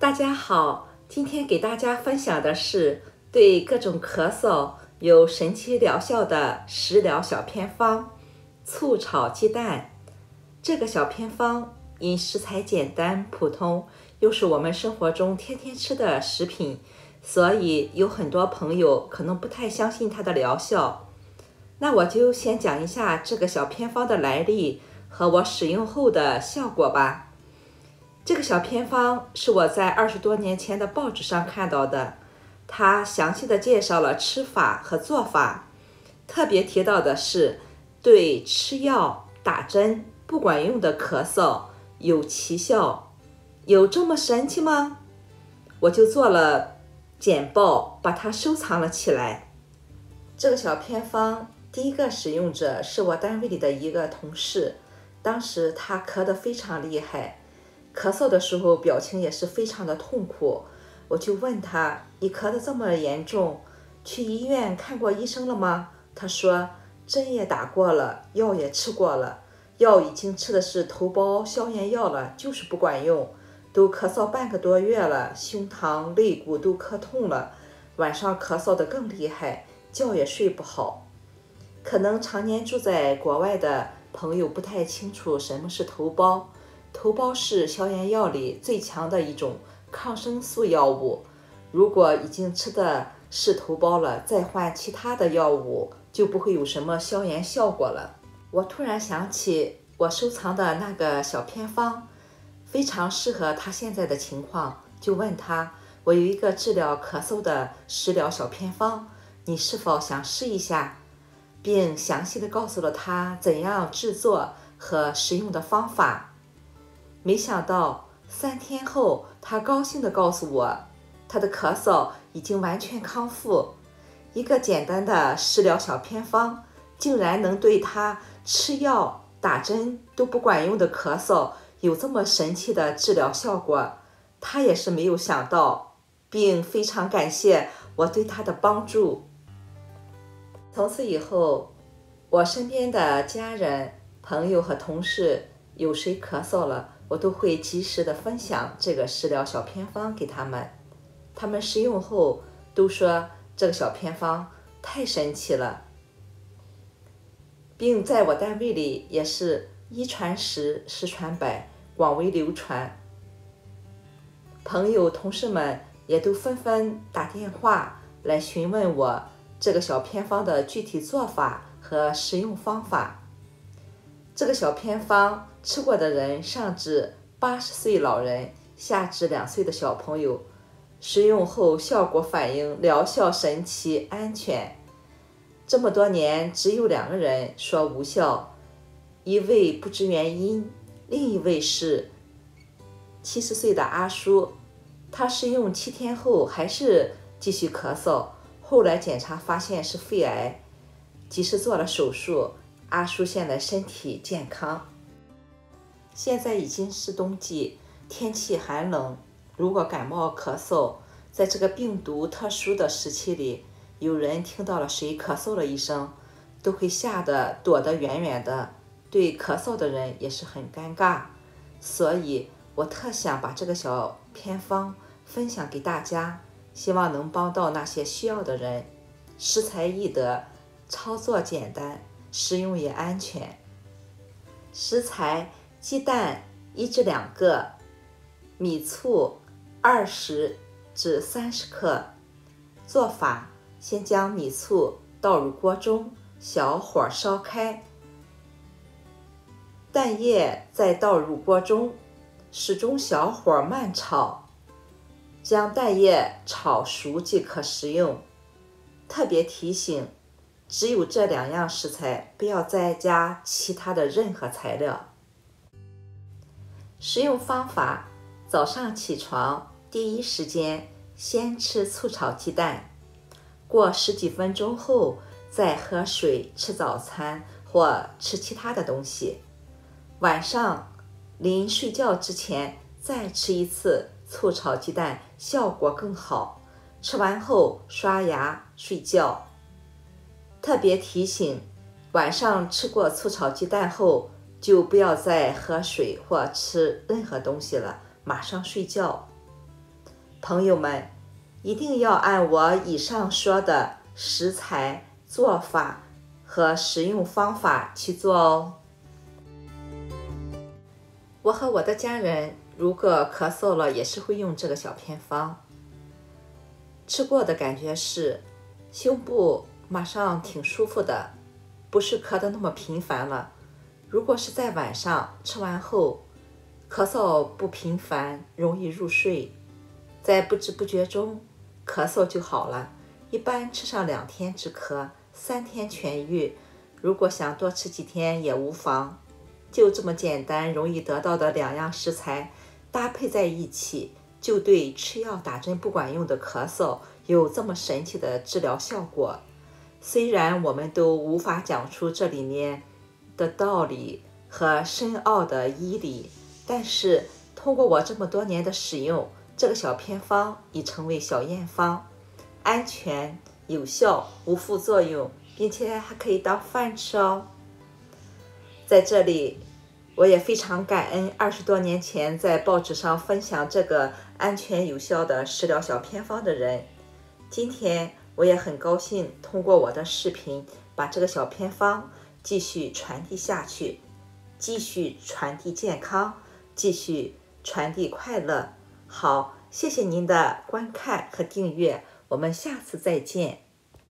大家好，今天给大家分享的是对各种咳嗽有神奇疗效的食疗小偏方——醋炒鸡蛋。这个小偏方因食材简单普通，又是我们生活中天天吃的食品，所以有很多朋友可能不太相信它的疗效。那我就先讲一下这个小偏方的来历和我使用后的效果吧。这个小偏方是我在20多年前的报纸上看到的，它详细的介绍了吃法和做法，特别提到的是对吃药、打针不管用的咳嗽有奇效。有这么神奇吗？我就做了简报，把它收藏了起来。这个小偏方第一个使用者是我单位里的一个同事，当时他咳得非常厉害，咳嗽的时候表情也是非常的痛苦。我就问他，你咳得这么严重，去医院看过医生了吗？他说针也打过了，药也吃过了，药已经吃的是头孢消炎药了，就是不管用，都咳嗽半个多月了，胸膛肋骨都咳痛了，晚上咳嗽得更厉害，觉也睡不好。可能常年住在国外的朋友不太清楚什么是头孢。头孢是消炎药里最强的一种抗生素药物，如果已经吃的是头孢了，再换其他的药物就不会有什么消炎效果了。我突然想起我收藏的那个小偏方非常适合他现在的情况，就问他，我有一个治疗咳嗽的食疗小偏方，你是否想试一下？并详细的告诉了他怎样制作和使用的方法。没想到3天后，他高兴地告诉我，他的咳嗽已经完全康复。一个简单的食疗小偏方，竟然能对他吃药、打针都不管用的咳嗽有这么神奇的治疗效果，他也是没有想到，并非常感谢我对他的帮助。从此以后，我身边的家人、朋友和同事有谁咳嗽了，我都会及时的分享这个食疗小偏方给他们。他们试用后都说这个小偏方太神奇了，并在我单位里也是一传十，十传百，广为流传。朋友、同事们也都纷纷打电话来询问我这个小偏方的具体做法和使用方法。这个小偏方吃过的人上至80岁老人，下至2岁的小朋友，使用后效果反应疗效神奇、安全。这么多年只有2个人说无效，一位不知原因，另一位是70岁的阿叔，他试用7天后还是继续咳嗽，后来检查发现是肺癌，及时做了手术，阿叔现在身体健康。现在已经是冬季，天气寒冷，如果感冒咳嗽，在这个病毒特殊的时期里，有人听到了谁咳嗽了一声，都会吓得躲得远远的，对咳嗽的人也是很尴尬。所以我特想把这个小偏方分享给大家，希望能帮到那些需要的人。食材易得，操作简单，食用也安全。食材：鸡蛋1至2个，米醋20至30克。做法：先将米醋倒入锅中，小火烧开，蛋液再倒入锅中，始终小火慢炒，将蛋液炒熟即可食用。特别提醒，只有这2样食材，不要再加其他的任何材料。食用方法：早上起床第一时间先吃醋炒鸡蛋，过10几分钟后再喝水吃早餐或吃其他的东西。晚上临睡觉之前再吃一次醋炒鸡蛋，效果更好。吃完后刷牙睡觉。特别提醒，晚上吃过醋炒鸡蛋后，就不要再喝水或吃任何东西了，马上睡觉。朋友们，一定要按我以上说的食材、做法和食用方法去做哦。我和我的家人如果咳嗽了，也是会用这个小偏方。吃过的感觉是胸部马上挺舒服的，不是咳得那么频繁了。如果是在晚上吃完后，咳嗽不频繁，容易入睡，在不知不觉中咳嗽就好了。一般吃上2天止咳，3天痊愈。如果想多吃几天也无妨。就这么简单容易得到的2样食材搭配在一起，就对吃药打针不管用的咳嗽有这么神奇的治疗效果。虽然我们都无法讲出这里面的道理和深奥的医理，但是通过我这么多年的使用，这个小偏方已成为小验方，安全有效，无副作用，并且还可以当饭吃哦。在这里我也非常感恩20多年前在报纸上分享这个安全有效的食疗小偏方的人。今天我也很高兴通过我的视频把这个小偏方继续传递下去，继续传递健康，继续传递快乐。好，谢谢您的观看和订阅，我们下次再见。